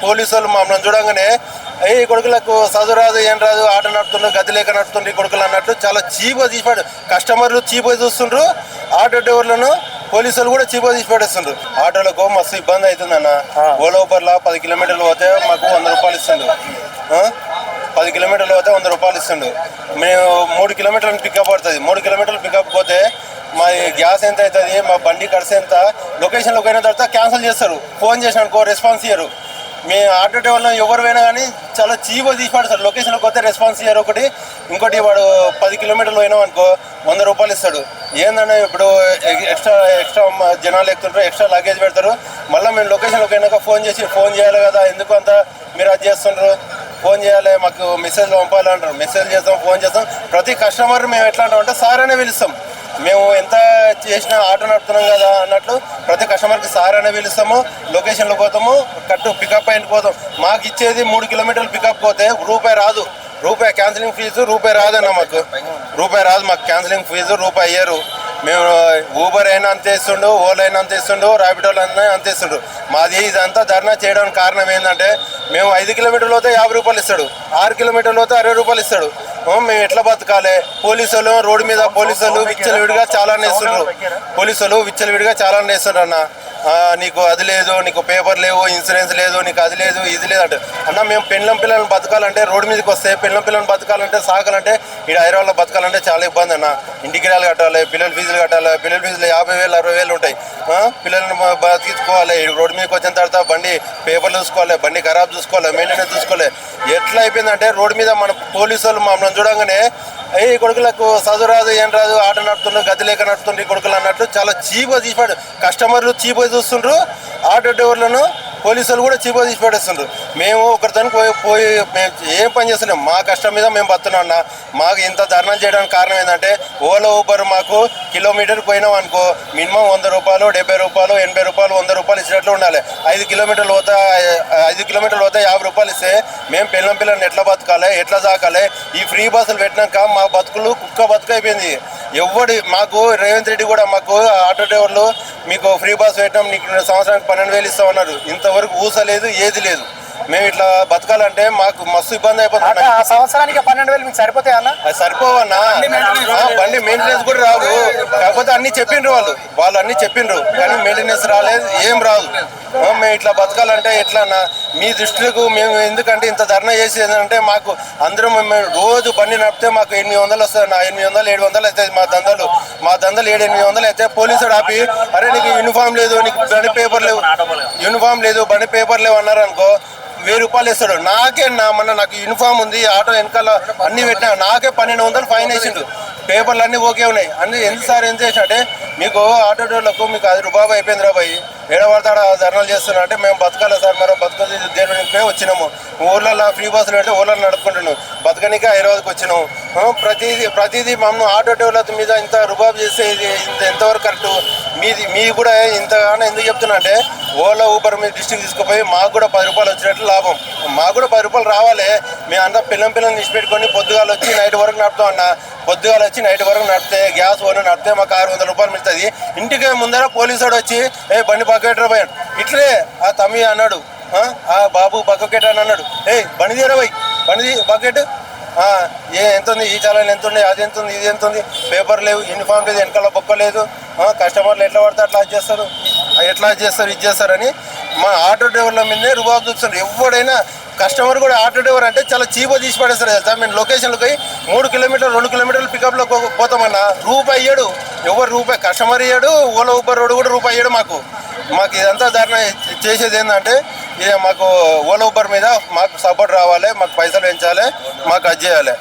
Police వాళ్ళు మమ్మల్ని చూడంగానే ఈ కొడుకులకు చదువు రాదు ఏం రాదు ఆటో నడుతుండ్రు గది లేక నడుతుండ్రు ఈ కొడుకులు అన్నట్లు చాలా చీప్గా తీసిపాడు. కస్టమర్లు చీప్గా చూస్తుండ్రు, ఆటో డ్రైవర్లను పోలీసు వాళ్ళు కూడా చీప్గా తీసి పడేస్తుండ్రు. ఆటోలకు మస్తు ఇబ్బంది అవుతుంది అన్న. ఓలా ఊబర్లో 10 కిలోమీటర్లు పోతే మాకు 100 రూపాయలు ఇస్తుండు. 10 కిలోమీటర్లు పోతే 100 రూపాయలు ఇస్తుండు. మేము 3 కిలోమీటర్లు పికప్ పడుతుంది. 3 కిలోమీటర్లు పికప్ పోతే మా గ్యాస్ ఎంత అవుతుంది, మా బండి ఖర్చు ఎంత, లొకేషన్లోకి అయిన తర్వాత క్యాన్సిల్ చేస్తారు. ఫోన్ చేసినానుకో రెస్పాన్స్ ఇయ్యరు. మీ ఆటో డ్రైవర్లో ఎవరు పోయినా కానీ చాలా చీప్గా తీసి పడతారు. లొకేషన్లోకి పోతే రెస్పాన్స్ ఇయ్యరు. ఇంకోటి వాడు 10 కిలోమీటర్లు పోయినాం అనుకో 100 రూపాయలు ఇస్తాడు. ఏంటంటే ఇప్పుడు ఎక్స్ట్రా జనాలు ఎక్కుతుంటారు, ఎక్స్ట్రా లగేజ్ పెడతారు. మళ్ళీ మేము లొకేషన్లోకి అయినాక ఫోన్ చేయాలి కదా, ఎందుకు అంత మీరు అది చేస్తుండ్రు, ఫోన్ చేయాలి, మాకు మెసేజ్లు పంపాలి అంటారు. మెసేజ్ చేస్తాం, ఫోన్ చేస్తాం. ప్రతి కస్టమర్ మేము ఎట్లా అంటామంటే సార్ అనే పిలుస్తాం. మేము ఎంత చేసినా ఆటో నడుపుతున్నాం కదా అన్నట్లు ప్రతి కస్టమర్కి సార్ అనే పిలుస్తాము. లొకేషన్లో పోతాము, పికప్ అయిన పోతాం. మాకు ఇచ్చేది 3 కిలోమీటర్లు పికప్ పోతే రూపాయి రాదు. క్యాన్సిలింగ్ ఫీజు రూపాయి రాదన్న. రూపాయి రాదు మాకు క్యాన్సిలింగ్ ఫీజు, రూపాయి ఇయ్యరు. మేము ఊబర్ అయినా అంతే ఇస్తుండు, ఓలా అయినా అంతే ఇస్తుండు, ర్యాపిడోలు అయినా అంతే ఇస్తుండు. మాది ఇదంతా ధర్నా చేయడానికి కారణం ఏంటంటే మేము 5 కిలోమీటర్లు పోతే 50 రూపాయలు ఇస్తాడు, 6 కిలోమీటర్లు పోతే 60 రూపాయలు ఇస్తాడు. మేము ఎట్లా బతకాలి? పోలీసులు రోడ్డు మీద పోలీసులు విచ్చలవిడిగా చాలా వేస్తున్నారు అన్న. నీకు అది లేదు, నీకు పేపర్ లేవు, ఇన్సూరెన్స్ లేదు, నీకు అది లేదు, ఇది లేదు అంటే అన్న. మేము పెళ్ళం పిల్లలను బతకాలంటే రోడ్డు మీదకి వస్తే, పెళ్ళం పిల్లలను బతకాలంటే సాగాలంటే ఇక్కడ హైదరాబాద్లో బతకాలంటే చాలా ఇబ్బంది అన్న. ఇంటికి కట్టాలి, పిల్లల ఫీజులు కట్టాలి. పిల్లల ఫీజులు 50,000 60,000 ఉంటాయి. పిల్లలను బతికించుకోవాలి. రోడ్డు మీదకి వచ్చిన తర్వాత బండి పేపర్లు చూసుకోవాలి, బండి ఖరాబ్ చూసుకోవాలి, మెయింటెనెన్స్ చూసుకోవాలి. ఎట్లా అయిపోయిందంటే రోడ్డు మీద మన పోలీసు వాళ్ళు మమ్మల్ని చూడంగానే ఈ కొడుకులకు చదువు రాదు ఏం రాదు ఆటో నడుతుండ్రు గది లేక నడుతుండ్రు ఈ కొడుకులు అన్నట్లు చాలా చీప్గా తీసిపాడు. కస్టమర్లు చీప్గా చూస్తుండ్రు, ఆటో డ్రైవర్లను పోలీసు వాళ్ళు కూడా చీప్గా తీసి పడేస్తుండ్రు. మేము ఒకరితో పోయి మేము ఏం పని చేస్తున్నాం, మా కష్టం మీద మేము బతున్నాం అన్న. మాకు ఇంత ధర్నా చేయడానికి కారణం ఏంటంటే ఓలా ఊబర్ మాకు కిలోమీటర్కి పోయినాం అనుకో మినిమం 100 రూపాయలు 70 రూపాయలు 80 రూపాయలు 100 రూపాయలు ఇచ్చినట్లు ఉండాలి. 5 కిలోమీటర్లు పోతే 50 రూపాయలు ఇస్తే మేము పిల్లల్ని ఎట్లా బతకాలి, ఎట్లా సాకాలి? ఈ ఫ్రీ బస్సులు పెట్టినాక మా బతుకులు కుక్క బతుకు అయిపోయింది. మాకు రేవంత్ రెడ్డి కూడా మాకు ఆటో డ్రైవర్లు మీకు ఫ్రీ బస్ పెట్టినాం, నీకు సంవత్సరానికి 12,000 ఇస్తామన్నారు. ఇంతవరకు ఊసలేదు, ఏది లేదు. మేము ఇట్లా బతకాలంటే మాకు మస్తు ఇబ్బంది అయిపోతుంది. సంవత్సరానికి 12,000 మీకు సరిపోతాయి అన్న? అది సరిపోవన్నా. బండి మెయింటెనెన్స్ కూడా రాదు. కాకపోతే అన్ని చెప్పిండ్రు వాళ్ళు అన్ని చెప్పిండ్రు కానీ మెయింటెనెన్స్ రాలేదు, ఏం రాదు. మేము ఇట్లా బతకాలంటే ఎట్లా అన్న? మీ దృష్టికి మేము ఎందుకంటే ఇంత ధర్నా చేసేదంటే మాకు అందరం మేము రోజు బండి నడిపితే మాకు 800 వస్తుంది. 800 700 అవుతాయి మా దందలు 700-800 అయితే పోలీసుడు ఆపి అరే నీకు యూనిఫామ్ లేదు, నీకు బండి పేపర్ లేవు, బండి పేపర్ లేవు అన్నారు అనుకో 1000 రూపాయలు వేస్తాడు. నాకు యూనిఫామ్ ఉంది, ఆటో వెనకాల అన్ని పెట్టినా నాకే 1200 ఫైన్ వేసిండు. పేపర్లు అన్నీ ఓకే ఉన్నాయి. అన్ని ఎంత చేసినట్టే మీకు ఆటో డ్రైవర్లకు మీకు 10 రూపాయలు అయిపోయింది రాబాయి, ఏడవాడతాడ ధర్నాలు చేస్తున్నా అంటే మేము బతకాలి సార్, మరో బతకది దేనికే వచ్చినాము. ఊర్లలో ఫ్రీ బస్సులు పెడితే ఊర్లలో నడుపుకుంటున్నాము, బతకనికే హైదరాబాద్కి వచ్చినాము. ప్రతిదీ మమ్మల్ని ఆటో డ్రైవర్ల మీద ఇంత రుబాబు చేస్తే ఇది ఎంతవరకు కరెక్టు? మీ కూడా ఇంతగానో ఎందుకు చెప్తున్నా అంటే ఓలా ఊబర్ మీద డిస్ట్రిక్ట్ తీసుకుపోయి మాకు కూడా 10 రూపాయలు వచ్చినట్లు లాభం. మాకు కూడా 10 రూపాయలు రావాలి. మేము అంతా పిల్లల్ని తీసిపెట్టుకొని పొద్దుగాలు వచ్చి నైట్ వరకు నడుపుతాం అన్న. పొద్దుగాలు వచ్చి నైట్ వరకు నడిపితే గ్యాస్ ఓన్ నడిపితే మాకు 600 రూపాయలు మిగులుతుంది. ఇంటికి ముందర పోలీసు వచ్చి బండి పక్కకెట్టరా పోయాడు. ఇట్లే ఆ తమ్మి అన్నాడు, ఆ బాబు పక్కకెట్ట అని అన్నాడు. బండి తీరా పోయి బండి బకెట్ ఎంత ఉంది, ఈ చాలని ఎంత ఉంది, అది ఎంత ఉంది, ఇది ఎంత ఉంది, పేపర్ లేవు, యూనిఫామ్ లేదు, వెనకాల బొక్క లేదు. కస్టమర్లు ఎట్లా పడితే అట్లా ఇది చేస్తారని మా ఆటో డ్రైవర్ల మీదే రుబాబు చూపిస్తారు. ఎవడైనా కస్టమర్ కూడా ఆటో డ్రైవర్ అంటే చాలా చీప్గా తీసి పడేస్తారు కదా. మేము లొకేషన్లకి 3 కిలోమీటర్లు 2 కిలోమీటర్లు పికప్లో పోతామన్నా రూపాయి ఇయ్యాడు. ఎవరు రూపాయి కస్టమర్ ఇయ్యాడు, ఓలా ఊబర్ రోడ్డు కూడా రూపాయి ఇయ్యాడు. మాకు ఇదంతా ధర్నా చేసేది ఏంటంటే మాకు ఓలా ఊబర్ మీద మాకు సపోర్ట్ రావాలి, మాకు పైసలు పెంచాలి, మాకు అది చేయాలి.